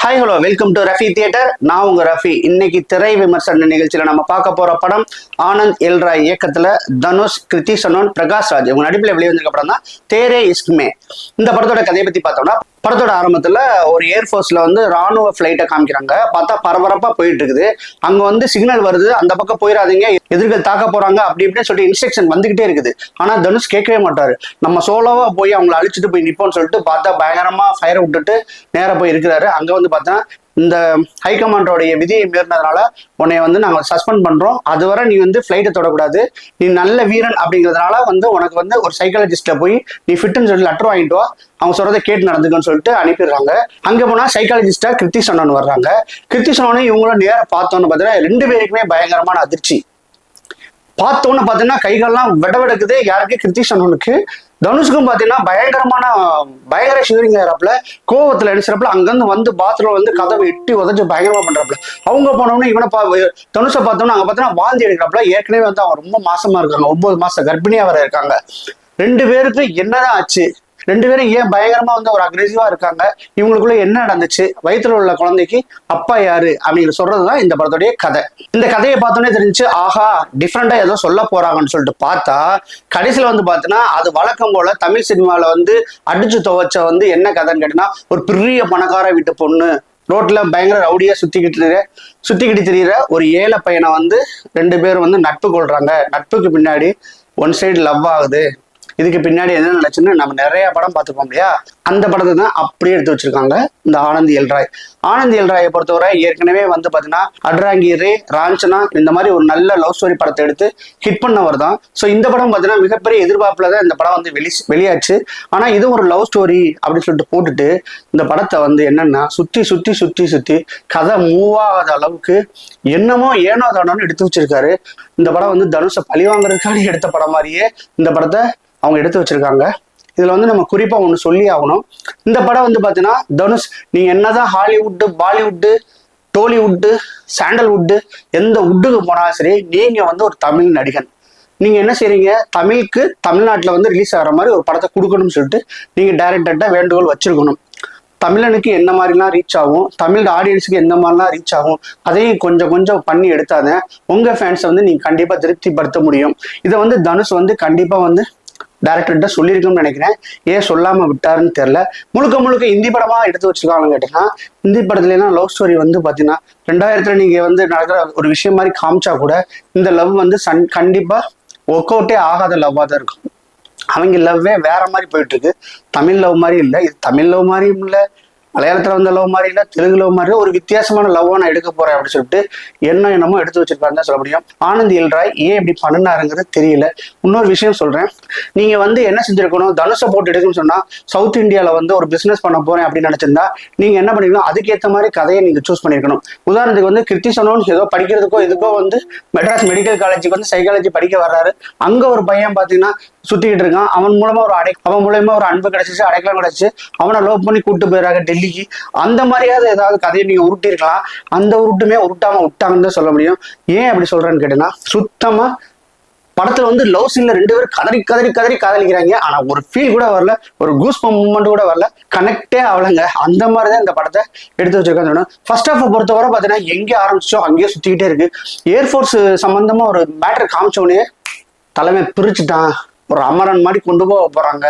Hi hello welcome to Rafi theatre. நான் உங்க ரஃபி. இன்னைக்கு திரை விமர்சன நிகழ்ச்சியில நம்ம பார்க்க போற படம் ஆனந்த் எல் ராய் இயக்கத்துல தனுஷ், கிருத்தி சனோன், பிரகாஷ் ராஜ் இவங்க நடிப்பில் வெளிவந்திருக்க படம் தான் தேரே இஸ்க்மே. இந்த படத்தோட கதையை பத்தி பார்த்தோம்னா, படத்தோட ஆரம்பத்துல ஒரு ஏர்ஃபோர்ஸ்ல ராணுவ ஃபிளைட்டை காமிக்கிறாங்க. பார்த்தா பரபரப்பா போயிட்டு இருக்குது. அங்க சிக்னல் வருது, அந்த பக்கம் போயிடாதீங்க, எதிர்கள் தாக்க போறாங்க, அப்படி இப்படின்னு சொல்லிட்டு இன்ஸ்ட்ரக்ஷன் வந்துகிட்டே இருக்குது. ஆனா தனுஷ் கேட்கவே மாட்டாரு. நம்ம சோலோவா போய் அவங்களை அழிச்சிட்டு போய் நிப்போம்னு சொல்லிட்டு பார்த்தா பயங்கரமா ஃபயரை விட்டுட்டு நேரா போய் இருக்கிறாரு. அங்க பார்த்தா இந்த ஹைகமாண்டோடைய விதியை மீறினதுனால உன்னை நாங்கள் சஸ்பெண்ட் பண்றோம். அதுவரை நீ ஃபிளைட்டை தொடக்கூடாது. நீ நல்ல வீரன் அப்படிங்கிறதுனால உனக்கு ஒரு சைக்காலஜிஸ்ட்ல போய் நீ ஃபிட்னு சொல்லி லெட்டர் வாங்கிட்டு வா, அவங்க சொல்றதை கேட்டு நடந்துக்கன்னு சொல்லிட்டு அனுப்பிடுறாங்க. அங்க போனா சைக்காலஜிஸ்டா கிருத்தி சனோன் வர்றாங்க. கிருத்தி சனோனும் இவங்களும் நேரம் பார்த்தோன்னு பார்த்தீங்கன்னா ரெண்டு பேருக்குமே பயங்கரமான அதிர்ச்சி. பார்த்தோன்னு பார்த்தீங்கன்னா கைகள்லாம் விடவெடுக்குது. யாருக்கு? கிருத்தி சனோனுக்கு. தனுஷுக்கும் பார்த்தீங்கன்னா பயங்கர ஷூரிங் ஆகிறாப்புல, கோவத்தில் நினைச்சிடப்புல அங்கேருந்து பாத்ரூம் கதவை எட்டி உதச்சு பயங்கரமா பண்றாப்புல. அவங்க போனோம்னா இவனை தனுஷை பார்த்தோம்னா அங்கே பார்த்தீங்கன்னா வாந்தி எடுக்கிறாப்புல. ஏற்கனவே அவங்க ரொம்ப மாசமா இருக்காங்க, 9 மாசம் கர்ப்பிணியா வர இருக்காங்க. ரெண்டு பேருக்கு என்னதான் ஆச்சு? ரெண்டு பேரும் ஏன் பயங்கரமா ஒரு அக்ரெசிவா இருக்காங்க? இவங்களுக்குள்ள என்ன நடந்துச்சு? வயிற்றுல உள்ள குழந்தைக்கு அப்பா யாரு அப்படின்னு சொல்றதுதான் இந்த படத்துடைய கதை. இந்த கதையை பார்த்தோன்னே தெரிஞ்சு ஆஹா டிஃப்ரெண்டா ஏதோ சொல்ல போறாங்கன்னு சொல்லிட்டு பார்த்தா கடைசியில பார்த்தீங்கன்னா அது வழக்கம் போல தமிழ் சினிமால அடிச்சு துவைச்ச என்ன கதைன்னு கேட்டீங்கன்னா, ஒரு பெரிய பணக்கார வீட்டு பொண்ணு ரோட்ல பயங்கர ரவுடியா சுத்திக்கிட்டு திரியிற ஒரு ஏழை பையனை ரெண்டு பேரும் நட்பு கொள்றாங்க. நட்புக்கு பின்னாடி ஒன் சைடு லவ் ஆகுது. இதுக்கு பின்னாடி என்ன நினைச்சுன்னு நம்ம நிறைய படம் பார்த்துப்போம் இல்லையா? அந்த படத்தை தான் அப்படியே எடுத்து வச்சிருக்காங்க இந்த ஆனந்த் எல் ராய். ஆனந்த் எல் ராயை பொறுத்தவரை ஏற்கனவே பார்த்தீங்கன்னா அட்ராங்கி ரே, ராஞ்சனா இந்த மாதிரி ஒரு நல்ல லவ் ஸ்டோரி படத்தை எடுத்து ஹிட் பண்ணவர் தான். ஸோ இந்த படம் பார்த்தீங்கன்னா மிகப்பெரிய எதிர்பார்ப்புல தான் இந்த படம் வெளியாச்சு. ஆனா இது ஒரு லவ் ஸ்டோரி அப்படின்னு சொல்லிட்டு போட்டுட்டு இந்த படத்தை என்னன்னா சுத்தி கதை மூவ் ஆகாத அளவுக்கு என்னமோ ஏனோ தானோன்னு எடுத்து வச்சிருக்காரு. இந்த படம் தனுஷை பழி வாங்குறதுக்காக எடுத்த படம் மாதிரியே இந்த படத்தை அவங்க எடுத்து வச்சிருக்காங்க. இதுல நம்ம குறிப்பா ஒண்ணு சொல்லி ஆகணும். இந்த படம் பாத்தீங்கன்னா தனுஷ் நீங்க என்னதான் ஹாலிவுட்டு, பாலிவுட்டு, டோலிவுட்டு, சாண்டல்வுட்டு எந்த உட்டுக்கு போனாலும் சரி, நீங்க ஒரு தமிழ் நடிகன். நீங்க என்ன செய்றீங்க? தமிழுக்கு தமிழ்நாட்டுல ரிலீஸ் ஆகிற மாதிரி ஒரு படத்தை கொடுக்கணும்னு சொல்லிட்டு நீங்க டைரக்டர்கிட்ட வேண்டுகோள் வச்சிருக்கணும். தமிழனுக்கு என்ன மாதிரிலாம் ரீச் ஆகும், தமிழ் ஆடியன்ஸுக்கு எந்த மாதிரிலாம் ரீச் ஆகும், அதையும் கொஞ்சம் பண்ணி எடுத்தாங்க உங்க ஃபேன்ஸை நீங்க கண்டிப்பா திருப்திப்படுத்த முடியும். இதை தனுஷ் கண்டிப்பா டைரக்டர்கிட்ட சொல்லியிருக்கும்னு நினைக்கிறேன். ஏன் சொல்லாம விட்டாருன்னு தெரியல. முழுக்க ஹிந்தி படமா எடுத்து வச்சிருக்காங்கன்னு கேட்டீங்கன்னா, ஹிந்தி படத்துலலாம் லவ் ஸ்டோரி பாத்தீங்கன்னா 2000 நீங்க நடக்கிற ஒரு விஷயம் மாதிரி காமிச்சா கூட இந்த லவ் கண்டிப்பா ஒர்க் அவுட்டே ஆகாத லவ்வா தான் இருக்கும். அவங்க லவ்வே வேற மாதிரி போயிட்டு இருக்கு. தமிழ் லவ் மாதிரி இல்லை, இது தமிழ் லவ் மாதிரியும் இல்லை, மலையாளத்துல லவ் மாதிரி இல்லை, தெலுங்கு லவ் மாதிரி ஒரு வித்தியாசமான லவ்வா நான் எடுக்க போறேன் அப்படின்னு சொல்லிட்டு என்னமோ எடுத்து வச்சிருக்காருன்னு தான் சொல்ல முடியும். ஆனந்த் எல் ராய் ஏன் இப்படி பண்ணினாருங்கிறது தெரியல. இன்னொரு விஷயம் சொல்றேன். நீங்க என்ன செஞ்சிருக்கணும்? தனுஷை போட்டு எடுக்கணும்னு சொன்னா சவுத் இந்தியால ஒரு பிசினஸ் பண்ண போறேன் அப்படின்னு நினைச்சிருந்தா நீங்க என்ன பண்ணிருக்கணும்? அதுக்கேற்ற மாதிரி கதையை நீங்க சூஸ் பண்ணிருக்கணும். உதாரணத்துக்கு கிருத்தி சனோன் ஏதோ படிக்கிறதுக்கோ இதுக்கோ மெட்ராஸ் மெடிக்கல் காலேஜுக்கு சைக்காலஜி படிக்க வர்றாரு. அங்க ஒரு பையன் பாத்தீங்கன்னா சுத்திக்கிட்டு இருக்கான். அவன் மூலமா ஒரு அன்பு கிடைச்சிச்சு, அடைக்கலம் கிடைச்சிச்சு. அவனை லவ் பண்ணி கூப்பிட்டு போயிடுறாங்க டெல்லிக்கு. அந்த மாதிரியாவது ஏதாவது கதையை நீங்க உருட்டி இருக்கலாம். அந்த உருட்டுமே உருட்டாம விட்டாங்கன்னு தான் சொல்ல முடியும். ஏன் அப்படி சொல்றேன்னு கேட்டீங்கன்னா, சுத்தமா படத்துல லவ் சீன்ல ரெண்டு பேரும் கதறி காதலிக்கிறாங்க. ஆனா ஒரு ஃபீல் கூட வரல, ஒரு கூஸ் மூமெண்ட் கூட வரல, கனெக்டே ஆகலங்க. அந்த மாதிரிதான் இந்த படத்தை எடுத்து வச்சிருக்காங்க. ஃபர்ஸ்ட் ஹாஃப் பொறுத்தவரை பாத்தீங்கன்னா எங்கே ஆரம்பிச்சோ அங்கேயே சுத்திக்கிட்டே இருக்கு. ஏர்ஃபோர்ஸ் சம்பந்தமா ஒரு மேட்டர் காமிச்சோடனே தலைமை பிரிச்சுட்டான், ஒரு அமரன் மாதிரி கொண்டு போக போறாங்க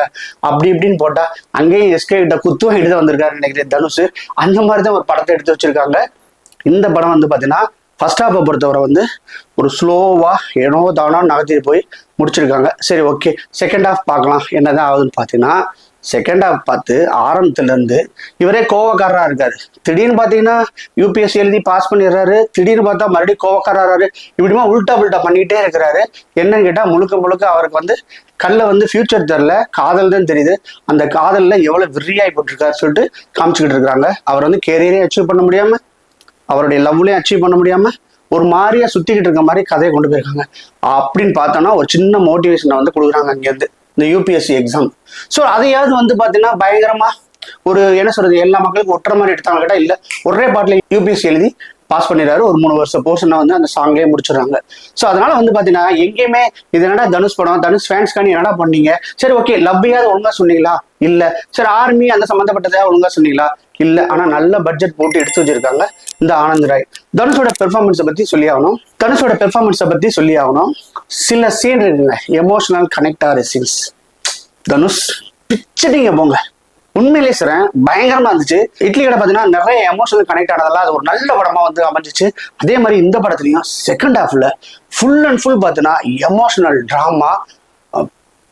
அப்படி இப்படின்னு போட்டா அங்கேயும் எஸ்கே கிட்ட குத்து வாங்கிட்டு தான் வந்திருக்காரு நினைக்கிறேன் தனுஷ். அந்த மாதிரிதான் ஒரு படத்தை எடுத்து வச்சிருக்காங்க. இந்த படம் பாத்தீங்கன்னா ஃபர்ஸ்ட் ஹாஃபை பொறுத்தவரை ஒரு ஸ்லோவா ஏனோ தானோ நகர்த்திட்டு போய் முடிச்சிருக்காங்க. சரி ஓகே, செகண்ட் ஹாஃப் பார்க்கலாம் என்னதான் ஆகுதுன்னு பார்த்தீங்கன்னா, செகண்ட் ஹாஃப் பார்த்து ஆரம்பத்துல இருந்து இவரே கோவக்காரரா இருக்காரு. திடீர்னு பாத்தீங்கன்னா யூபிஎஸ்சி எழுதி பாஸ் பண்ணிடுறாரு, திடீர்னு பார்த்தா மறுபடியும் கோவக்காரராரு, இப்படிமா உல்டா பண்ணிக்கிட்டே இருக்கிறாரு. என்னன்னு கேட்டா முழுக்க அவருக்கு கல்ல ஃபியூச்சர் தெரியல, காதல் தான் தெரியுது. அந்த காதல்ல எவ்வளவு விரியாய் போட்டிருக்காரு சொல்லிட்டு காமிச்சுக்கிட்டு இருக்காங்க. அவர் கேரியரே அச்சீவ் பண்ண முடியாம, அவருடைய லவ்லையும் அச்சீவ் பண்ண முடியாம ஒரு மாதிரியா சுத்திக்கிட்டு இருக்க மாதிரி கதையை கொண்டு போயிருக்காங்க. அப்படின்னு பார்த்தோம்னா ஒரு சின்ன மோட்டிவேஷனை கொடுக்குறாங்க அங்கேருந்து இந்த யூபிஎஸ்சி எக்ஸாம். ஸோ அதையாவது பார்த்தீங்கன்னா பயங்கரமா ஒரு என்ன சொல்றது, எல்லா மக்களுக்கும் ஒட்டுற மாதிரி எடுத்தாங்க கேட்டா இல்லை, ஒரே பாட்டில் யூபிஎஸ்சி எழுதி பாஸ் பண்ணிடுறாரு. ஒரு 3 வருஷம் போர்ஷனை வந்து அந்த சாங்லேயே முடிச்சிடறாங்க. ஸோ அதனால வந்து பாத்தீங்கன்னா எங்கேயுமே இது என்னடா தனுஷ் படம், தனுஷ் ஃபேன்ஸ்க்கான என்னடா பண்ணீங்க, சரி ஓகே லவ்வையாவது ஒழுங்கா சொன்னீங்களா இல்ல, சரி ஆர்மி அந்த சம்பந்தப்பட்டதா ஒழுங்கா சொன்னீங்களா இல்ல, ஆனா நல்ல பட்ஜெட் போட்டு எடுத்து வச்சிருக்காங்க இந்த ஆனந்த் ராய். தனுஷோட பெர்ஃபார்மன்ஸை பத்தி சொல்லி ஆகணும். சில சீன் இருக்குங்க, எமோஷனல் கனெக்ட் ஆகிற சீன்ஸ். தனுஷ் பிச்சடிங்க போங்க, உண்மையிலே சொல்றேன் பயங்கரமா இருந்துச்சு. இட்லி கடை பாத்தீங்கன்னா நிறைய எமோஷனல் கனெக்ட் ஆனதெல்லாம் அது ஒரு நல்ல படமா வந்து அமைஞ்சிச்சு. அதே மாதிரி இந்த படத்துலயும் செகண்ட் ஹாஃப்ல ஃபுல் அண்ட் ஃபுல் பாத்தீங்கன்னா எமோஷனல் டிராமா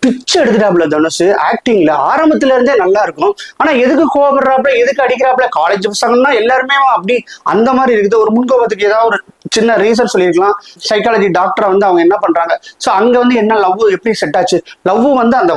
பிச்சு எடுத்துட்டாப்ல தனுஷ். ஆக்டிங்ல ஆரம்பத்துல இருந்தே நல்லா இருக்கும். ஆனா எதுக்கு கோபப்படுறாப்ல, எதுக்கு அடிக்கிறாப்ல, காலேஜ் பசங்கன்னா எல்லாருமே அப்படி அந்த மாதிரி இருக்குது. ஒரு முன்கோபத்துக்கு ஏதாவது ஒரு சின்ன ரீசன் சொல்லியிருக்கலாம். சைக்காலஜி டாக்டரை வந்து அவங்க என்ன பண்றாங்க, ஸோ அங்க வந்து என்ன லவ் எப்படி செட் ஆச்சு, லவ் வந்து அந்த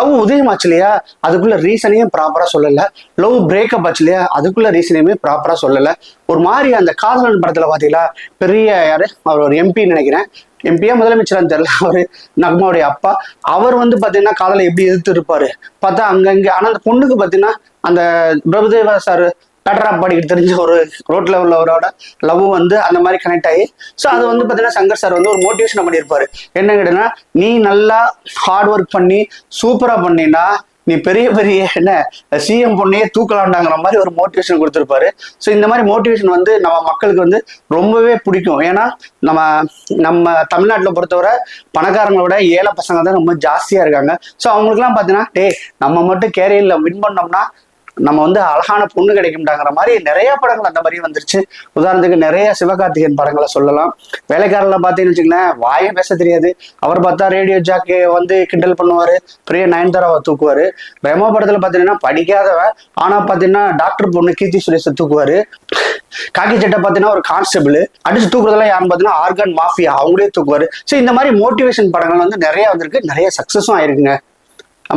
லவ் உதயமாச்சு இல்லையா, அதுக்குள்ள ரீசனையும் ப்ராப்பரா சொல்லல. லவ் பிரேக்கப் ஆச்சு இல்லையா, அதுக்குள்ள ரீசனையுமே ப்ராப்பரா சொல்லல. ஒரு மாதிரி அந்த காதலன் படத்துல பாத்தீங்களா, பெரிய யாரு அவர் ஒரு எம்பின்னு நினைக்கிறேன், எம்பியா முதலமைச்சரான்னு தெரியல, அவரு நக்மாவுடைய அப்பா, அவர் வந்து பாத்தீங்கன்னா காதலை எப்படி எதிர்த்து இருப்பாரு பார்த்தா அங்கங்க. ஆனா அந்த பொண்ணுக்கு பாத்தீங்கன்னா அந்த பிரபுதேவா சார் பேட்டரா பாடிக்கிட்டு தெரிஞ்ச ஒரு ரோட்ல உள்ளவரோட லவ் வந்து அந்த மாதிரி கனெக்ட் ஆகி, ஸோ அது வந்து பாத்தீங்கன்னா சங்கர் சார் வந்து ஒரு மோட்டிவேஷன் பண்ணியிருப்பாரு. என்ன கேட்டீங்கன்னா, நீ நல்லா ஹார்ட் ஒர்க் பண்ணி சூப்பரா பண்ணினா நீ பெரிய பெரிய என்ன சிஎம் பொண்ணையே தூக்கலாண்டாங்கிற மாதிரி ஒரு மோட்டிவேஷன் கொடுத்துருப்பாரு. ஸோ இந்த மாதிரி மோட்டிவேஷன் வந்து நம்ம மக்களுக்கு வந்து ரொம்பவே பிடிக்கும். ஏன்னா நம்ம தமிழ்நாட்டில் பொறுத்தவரை பணக்காரங்களோட ஏழை பசங்க தான் ரொம்ப ஜாஸ்தியா இருக்காங்க. ஸோ அவங்களுக்குலாம் பார்த்தீங்கன்னா நம்ம மட்டும் கேரியரில் வின் பண்ணோம்னா நம்ம வந்து அழகான பொண்ணு கிடைக்கும்டாங்கிற மாதிரி நிறைய படங்கள் அந்த மாதிரி வந்துருச்சு. உதாரணத்துக்கு நிறைய சிவகார்த்திகேயன் படங்களை சொல்லலாம். வேலைக்காரர்ல பார்த்தீங்கன்னு வச்சுங்களேன், வாயை பேச தெரியாது, அவர் பார்த்தா ரேடியோ ஜாக்கே வந்து கிண்டல் பண்ணுவாரு, பெரிய நயன்தாராவை தூக்குவாரு. ரெமோ படத்துல பார்த்தீங்கன்னா படிக்காதவன் ஆனா பார்த்தீங்கன்னா டாக்டர் பொண்ணு கீர்த்தி சுரேஷை தூக்குவாரு. காக்கி சட்டை பார்த்தீங்கன்னா ஒரு கான்ஸ்டபிள் அடிச்சு தூக்குறதெல்லாம் யாருன்னு பார்த்தீங்கன்னா ஆர்கன் மாஃபியா, அவங்களே தூக்குவாரு. ஸோ இந்த மாதிரி மோட்டிவேஷன் படங்கள் வந்து நிறைய வந்திருக்கு, நிறைய சக்சஸும் ஆயிருக்குங்க.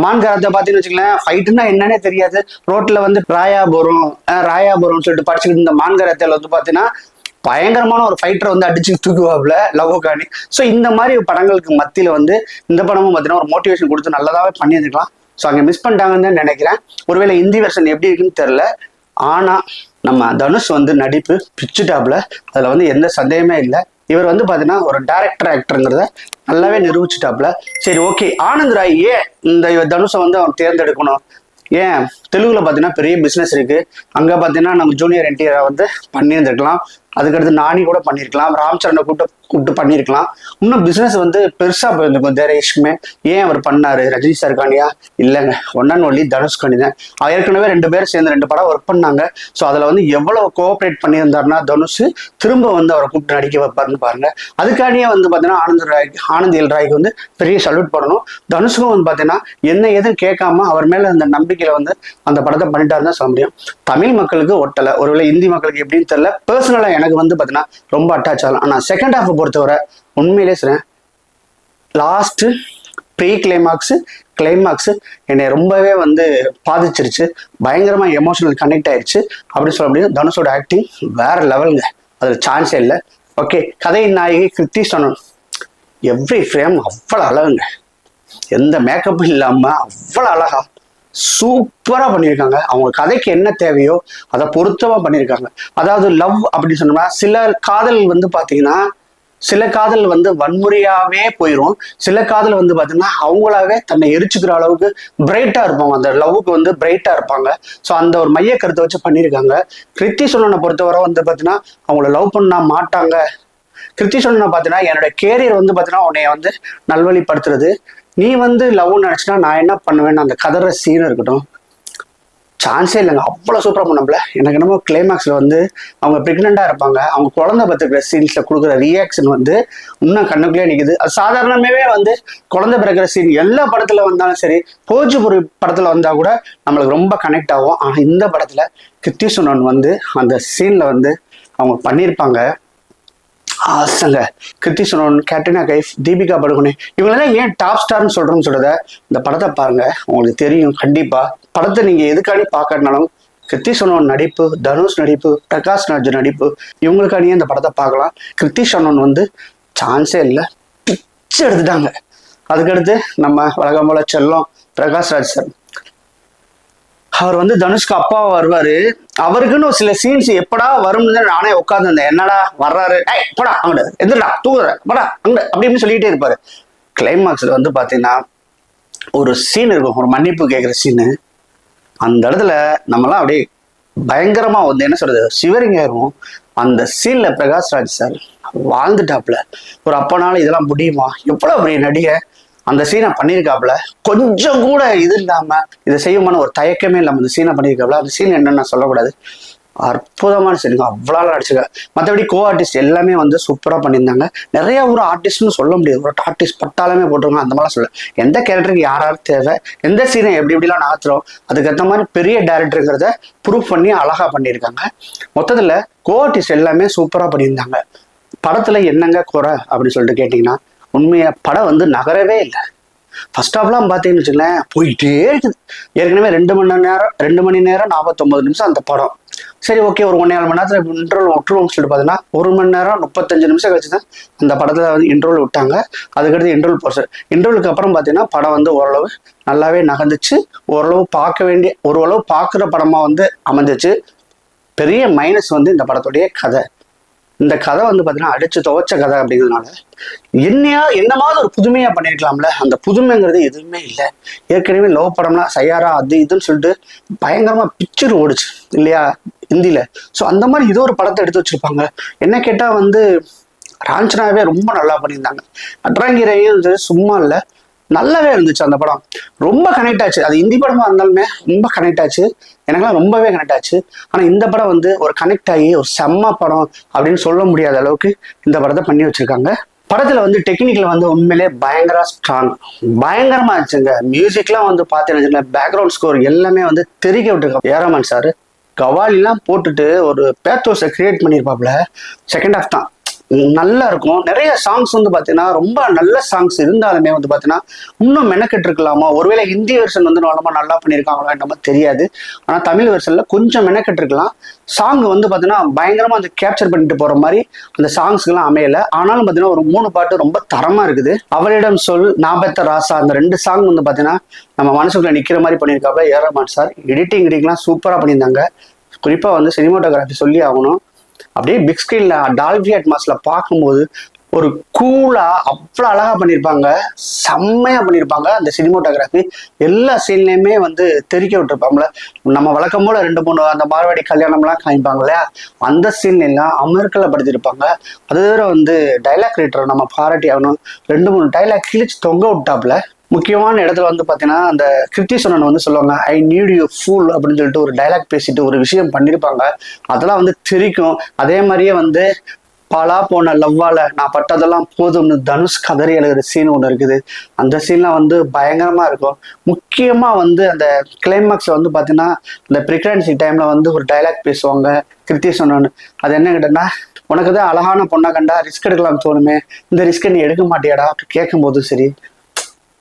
மான்காரத்தை பார்த்தீங்கன்னு வச்சுக்கலாம், ஃபைட்டுன்னா என்னன்னே தெரியாது, ரோட்ல வந்து ராயாபுரம் சொல்லிட்டு படிச்சுக்கிட்டு இந்த மான்காரத்தில் வந்து பார்த்தீங்கன்னா பயங்கரமான ஒரு ஃபைட்டரை வந்து அடிச்சு தூக்குவாப்ல லவ்வுக்காண்டி. ஸோ இந்த மாதிரி படங்களுக்கு மத்தியில வந்து இந்த படமும் பார்த்தீங்கன்னா ஒரு மோட்டிவேஷன் கொடுத்து நல்லதாவே பண்ணியிருக்கலாம். ஸோ அங்கே மிஸ் பண்ணிட்டாங்கன்னு தான் நினைக்கிறேன். ஒருவேளை ஹிந்தி வெர்ஷன் எப்படி இருக்குன்னு தெரியல. ஆனா நம்ம தனுஷ் வந்து நடிப்பு பிச்சுட்டாப்ல, அதுல வந்து எந்த சந்தேகமே இல்லை. இவர் வந்து பாத்தீங்கன்னா ஒரு டைரக்டர் ஆக்டருங்கிறத நல்லாவே நிரூபிச்சுட்டாப்ல. சரி ஓகே, ஆனந்த் ராய் ஏன் இந்த தனுஷை வந்து அவன் தேர்ந்தெடுக்கணும், ஏன் தெலுங்குல பாத்தீங்கன்னா பெரிய பிசினஸ் இருக்கு, அங்க பாத்தீங்கன்னா நம்ம ஜூனியர் என்டிஆர் வந்து பண்ணியிருந்திருக்கலாம், அதுக்கடுத்து நானி கூட பண்ணியிருக்கலாம், ராம் சரணை கூப்பிட்டு பண்ணியிருக்கலாம், இன்னும் பிசினஸ் வந்து பெருசா போயிருந்திருக்கும் தேரேஷ்மே. ஏன் அவர் பண்ணாரு, ரஜினி சார் காணியா இல்லைங்க, ஒன் அண்ட் ஒன்லி தனுஷ் காணி தான். ஏற்கனவே 2 பேரும் சேர்ந்து 2 படம் ஒர்க் பண்ணாங்க. ஸோ அதுல வந்து எவ்வளவு கோஆப்ரேட் பண்ணியிருந்தாருன்னா தனுஷ் திரும்ப வந்து அவரை கூப்பிட்டு நடிக்க வைப்பாருன்னு பாருங்க. அதுக்காண்டியே வந்து பாத்தீங்கன்னா ஆனந்த் எல் ராய்க்கு வந்து பெரிய சல்யூட் பண்ணணும். தனுஷுக்கும் வந்து பாத்தீங்கன்னா என்ன எதுவும் கேட்காம அவர் மேல அந்த நம்பிக்கையில வந்து அந்த படத்தை பண்ணிட்டாருன்னு சொல்ல முடியும். தமிழ் மக்களுக்கு ஒட்டலை, ஒருவேளை இந்தி மக்களுக்கு எப்படின்னு தெரியல. பர்சனலா எனக்கு வந்து பாத்தீங்கன்னா ரொம்ப அட்டாச் ஆகலாம். ஆனா செகண்ட் ஹாஃப் பொறுத்தவரை உண்மையிலே சொல்றேன், லாஸ்ட் ப்ரீ கிளைமாக்ஸ் என்னை ரொம்பவே வந்து பாதிச்சிருச்சு. பயங்கரமா எமோஷனல் கனெக்ட் ஆயிடுச்சு அப்படின்னு சொல்ல முடியும். தனுஷோட ஆக்டிங் வேற லெவலுங்க, அதுல சான்ஸே இல்லை. ஓகே, கதையின் நாயகி கிருத்தி சனோன் எவ்ரி ஃப்ரேம் அவ்வளோ அழகுங்க, எந்த மேக்கப்பும் இல்லாம அவ்வளோ அழகா சூப்பரா பண்ணியிருக்காங்க. அவங்க கதைக்கு என்ன தேவையோ அதை பொருத்தமா பண்ணியிருக்காங்க. அதாவது லவ் அப்படின்னு சொன்னோம்னா சில காதல் வந்து பாத்தீங்கன்னா சில காதல் வந்து வன்முறையாவே போயிடும், சில காதல் வந்து பாத்தீங்கன்னா அவங்களாவே தன்னை எரிச்சுக்கிற அளவுக்கு பிரைட்டா இருப்பாங்க, அந்த லவ்வுக்கு வந்து பிரைட்டா இருப்பாங்க. ஸோ அந்த ஒரு மைய கருத்தை வச்சு பண்ணியிருக்காங்க. கிருத்தி சனோனை பொறுத்தவரை வந்து பாத்தீங்கன்னா அவங்கள லவ் பண்ண மாட்டாங்க. கிருத்தி சனோனை பாத்தீங்கன்னா என்னோட கேரியர் வந்து பாத்தீங்கன்னா உன்னைய வந்து நல்வழிப்படுத்துறது, நீ வந்து லவ் நினைச்சுன்னா நான் என்ன பண்ணுவேன்னு அந்த கதற சீன் இருக்கட்டும், சான்ஸே இல்லைங்க, அவ்வளோ சூப்பராக பண்ணப்பல. எனக்கு என்னமோ கிளைமேக்ஸில் வந்து அவங்க ப்ரெக்னெண்ட்டாக இருப்பாங்க, அவங்க குழந்தை பத்துக்கிற சீன்ஸில் கொடுக்குற ரியாக்ஷன் வந்து இன்னும் கண்ணுக்குள்ளே நிற்குது. அது சாதாரணமாகவே வந்து குழந்தை பிறக்கிற சீன் எல்லா படத்தில் வந்தாலும் சரி, போஜ்புரி படத்தில் வந்தால் கூட நம்மளுக்கு ரொம்ப கனெக்ட் ஆகும். ஆனால் இந்த படத்தில் கிருத்தி சனோன் வந்து அந்த சீனில் வந்து அவங்க பண்ணியிருப்பாங்க ஆசங்க. கிருத்தி சனோன், கேட்ரினா கைஃப், தீபிகா படுகோனே, இவங்களெல்லாம் ஏன் டாப் ஸ்டார்னு சொல்றத இந்த படத்தை பாருங்க, உங்களுக்கு தெரியும். கண்டிப்பா படத்தை நீங்க எதுக்காண்டி பார்க்கறதுனாலும் கிருத்தி சனோன் நடிப்பு, தனுஷ் நடிப்பு, பிரகாஷ் ராஜ் நடிப்பு, இவங்களுக்காண்டியே இந்த படத்தை பார்க்கலாம். கிருத்தி சனோன் வந்து சான்ஸே இல்லை, பிச்சு எடுத்துட்டாங்க. அதுக்கடுத்து நம்ம வழக்கம் போல செல்லம் பிரகாஷ் ராஜ் சார் அவர் வந்து தனுஷ்க்கு அப்பாவா வருவாரு. அவருக்குன்னு ஒரு சில சீன்ஸ் எப்படா வரும்னு நானே உட்காந்துருந்தேன். என்னடா வர்றாரு, ஏய் போடா அங்கிட்டு எந்திரடா தூக்குற போடா அங்கிட்டு அப்படின்னு சொல்லிட்டே இருப்பாரு. கிளைமாக்ஸ்ல வந்து பாத்தீங்கன்னா ஒரு சீன் இருக்கும், ஒரு மன்னிப்பு கேட்கிற சீனு. அந்த இடத்துல நம்மலாம் அப்படியே பயங்கரமா வந்து என்ன சொல்றது சிவரிங்க ஆயிரும். அந்த சீன்ல பிரகாஷ்ராஜ் சார் வாழ்ந்துட்டாப்ல. ஒரு அப்பனால இதெல்லாம் முடியுமா, எவ்வளவு பெரிய நடிகை அந்த சீனை பண்ணியிருக்காப்புல. கொஞ்சம் கூட இது இல்லாம இதை செய்யுமான ஒரு தயக்கமே இல்லாம இந்த சீனை பண்ணியிருக்காப்புல. அந்த சீன் என்னன்னு சொல்லக்கூடாது, அற்புதமான சீனுங்க, அவ்வளோ அடிச்சுக்க. மற்றபடி கோ ஆர்டிஸ்ட் எல்லாமே வந்து சூப்பராக பண்ணியிருந்தாங்க. நிறைய ஒரு ஆர்டிஸ்ட்னு சொல்ல முடியாது, ஒரு ஆர்டிஸ்ட் பட்டாலுமே போட்டிருக்காங்க அந்த மாதிரிலாம் சொல்ல. எந்த கேரக்டருக்கு யார் தேவை, எந்த சீனை எப்படி எப்படிலாம் நாத்துறோம், அதுக்கேற்ற மாதிரி பெரிய டேரக்டருங்கிறத ப்ரூவ் பண்ணி அழகா பண்ணியிருக்காங்க. மொத்தத்தில் கோ ஆர்டிஸ்ட் எல்லாமே சூப்பராக பண்ணியிருந்தாங்க. படத்துல என்னங்க குறை அப்படின்னு சொல்லிட்டு கேட்டிங்கன்னா, உண்மையா படம் வந்து நகரவே இல்லை. ஃபர்ஸ்ட் ஹாஃப்லாம் பார்த்தீங்கன்னு வச்சுங்களேன் போயிட்டே இருக்குது. ஏற்கனவே 2 மணி நேரம் 49 நிமிஷம் அந்த படம். சரி ஓகே, ஒரு 1.5 மணி நேரத்தில் இன்டர்வல் விட்டுருவோம்னு சொல்லிட்டு பார்த்தீங்கன்னா 1 மணி நேரம் 35 நிமிஷம் கழிச்சு தான் அந்த படத்தில் வந்து இன்டர்வல் விட்டாங்க. அதுக்கடுத்து இன்டர்வல் போச்சு. இன்டர்வலுக்கு அப்புறம் பார்த்தீங்கன்னா படம் வந்து ஓரளவு நல்லாவே நகர்ந்துச்சு. ஓரளவு பார்க்க வேண்டிய ஓரளவு பார்க்குற படமாக வந்து அமைஞ்சிச்சு. பெரிய மைனஸ் வந்து இந்த படத்துடைய கதை. இந்த கதை வந்து பார்த்தீங்கன்னா அடிச்சு துவைச்ச கதை அப்படிங்கிறதுனால என்னமாவது ஒரு புதுமையா பண்ணியிருக்கலாம்ல. அந்த புதுமைங்கிறது எதுவுமே இல்லை. ஏற்கனவே லவ் படம்லாம் சையாரா அது இதுன்னு சொல்லிட்டு பயங்கரமா பிக்சர் ஓடுச்சு இல்லையா ஹிந்தியில. ஸோ அந்த மாதிரி இதோ ஒரு படத்தை எடுத்து வச்சிருப்பாங்க. என்ன கேட்டா வந்து ராஞ்சனாவே ரொம்ப நல்லா பண்ணியிருந்தாங்க. அட்ராங்கிரையும் சும்மா இல்லை, நல்லாவே இருந்துச்சு அந்த படம். ரொம்ப கனெக்ட் ஆச்சு. அது ஹிந்தி படமா இருந்தாலுமே ரொம்ப கனெக்ட் ஆச்சு. எனக்குலாம் ரொம்பவே கனெக்ட் ஆச்சு. ஆனா இந்த படம் வந்து ஒரு கனெக்ட் ஆகி ஒரு செம்ம படம் அப்படின்னு சொல்ல முடியாத அளவுக்கு இந்த படத்தை பண்ணி வச்சிருக்காங்க. படத்துல வந்து டெக்னிக்கல் வந்து உண்மையிலே பயங்கர ஸ்ட்ராங், பயங்கரமா இருந்துச்சுங்க. மியூசிக்லாம் வந்து பார்த்தீங்கன்னா பேக்ரவுண்ட் ஸ்கோர் எல்லாமே வந்து தெரிக்க விட்டுருக்காங்க. ஏரமான் சார் கவாலிலாம் போட்டுட்டு ஒரு பேத்தோஸை கிரியேட் பண்ணியிருப்பாப்புல. செகண்ட் ஹாஃப் தான் நல்லா இருக்கும். நிறைய சாங்ஸ் வந்து பார்த்தீங்கன்னா ரொம்ப நல்ல சாங்ஸ் இருந்தாலுமே வந்து பார்த்தீங்கன்னா இன்னும் மெனக்கெட்டு இருக்கலாமா. ஒருவேளை ஹிந்தி வெர்ஷன் வந்து நல்லா பண்ணியிருக்காங்களா என்னமோ தெரியாது. ஆனால் தமிழ் வெர்ஷன்ல கொஞ்சம் மெனக்கெட்டு இருக்கலாம். சாங் வந்து பார்த்தீங்கன்னா பயங்கரமா அந்த கேப்சர் பண்ணிட்டு போற மாதிரி அந்த சாங்ஸ்க்கெல்லாம் அமையல. ஆனாலும் பார்த்தீங்கன்னா ஒரு 3 பாட்டு ரொம்ப தரமா இருக்குது. அவளிடம் சொல், நாபத்த ராசா, அந்த 2 சாங் வந்து பார்த்தீங்கன்னா நம்ம மனசுக்குள்ள நிற்கிற மாதிரி பண்ணியிருக்காப்புல ஏரமான் சார். எடிட்டிங்லாம் சூப்பராக பண்ணியிருந்தாங்க. குறிப்பாக வந்து சினிமாட்டோகிராஃபி சொல்லி ஆகணும். அப்படியே பிக் ஸ்கிரீன்ல டால்பி அட்மாஸ்ல பார்க்கும்போது ஒரு கூலா அவ்வளோ அழகா பண்ணியிருப்பாங்க, செம்மையா பண்ணியிருப்பாங்க. அந்த சினிமோட்டோகிராஃபி எல்லா சீன்லையுமே வந்து தெரிக்க விட்டுருப்பாங்களே. நம்ம வழக்கம் போல 2-3 அந்த மார்வாடி கல்யாணம்லாம் காமிப்பாங்க இல்லையா, அந்த சீன் எல்லாம் அமெரிக்கால படுத்திருப்பாங்க. அது தவிர வந்து டைலாக் ரைட்டர் நம்ம பாராட்டி ஆகணும். 2-3 டைலாக் கிழிச்சு தொங்க விட்டாப்புல. முக்கியமான இடத்துல வந்து பார்த்தீங்கன்னா அந்த கிருத்தி சோனன் வந்து சொல்லுவாங்க, ஐ நீட் யூ ஃபூல் அப்படின்னு சொல்லிட்டு ஒரு டைலாக் பேசிட்டு ஒரு விஷயம் பண்ணியிருப்பாங்க. அதெல்லாம் வந்து தெரிக்கும். அதே மாதிரியே வந்து பாலா போன லவ்வால நான் பட்டதெல்லாம் போதும்னு தனுஷ் கதறி எழுதுற சீன் ஒன்று இருக்குது. அந்த சீன்லாம் வந்து பயங்கரமா இருக்கும். முக்கியமா வந்து அந்த கிளைமாக்ஸ் வந்து பார்த்தீங்கன்னா இந்த ப்ரெக்னன்சி டைம்ல வந்து ஒரு டைலாக் பேசுவாங்க கிருத்தி சோனன். அது என்ன கேட்டேன்னா, உனக்கு தான் அழகான பொண்ணை கண்டா ரிஸ்க் எடுக்கலாம் தோணுமே, இந்த ரிஸ்க்கை நீ எடுக்க மாட்டியாடா கேட்கும் போதும் சரி,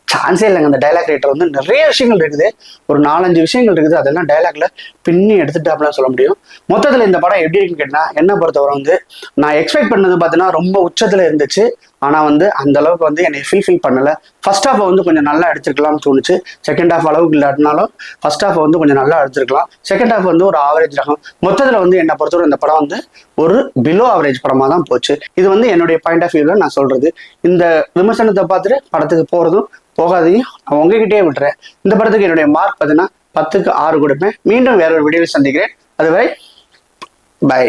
சான்ஸே இல்லைங்க. அந்த டைலாக் ரைட்டர் வந்து நிறைய விஷயங்கள் இருக்குது, ஒரு 4-5 விஷயங்கள் இருக்குது. அதெல்லாம் டைலாக்ல பின்னி எடுத்துட்டாப்லாம் சொல்ல முடியும். மொத்தத்தில் இந்த படம் எப்படி இருக்குன்னு கேட்டா, என்ன பொறுத்தவரை வந்து நான் எக்ஸ்பெக்ட் பண்ணது பார்த்தீங்கன்னா ரொம்ப உச்சத்துல இருந்துச்சு. ஆனா வந்து அந்த அளவுக்கு வந்து என்னை ஃபீல் பண்ணல. ஃபர்ஸ்ட் ஹாஃப் வந்து கொஞ்சம் நல்லா எடுத்துருக்கலாம்னு தோணுச்சு. செகண்ட் ஹாஃப் அளவுக்கு இல்லாட்டினாலும் ஃபர்ஸ்ட் ஹாஃப் வந்து கொஞ்சம் நல்லா எடுத்துருக்கலாம். செகண்ட் ஹாஃப் வந்து ஒரு ஆவரேஜ் ரகம். மொத்தத்தில் வந்து என்னை பொறுத்தவரை இந்த படம் வந்து ஒரு பிலோ ஆவரேஜ் படமா தான் போச்சு. இது வந்து என்னுடைய பாயிண்ட் ஆஃப் வியூல நான் சொல்றது. இந்த விமர்சனத்தை பார்த்துட்டு படத்துக்கு போறதும் போகாதையும் நான் உங்ககிட்டயே விட்டுறேன். இந்த படத்துக்கு என்னுடைய மார்க் பார்த்தீங்கன்னா 10க்கு 6 கொடுப்பேன். மீண்டும் வேற ஒரு வீடியோவில் சந்திக்கிறேன். அதுவரை பை.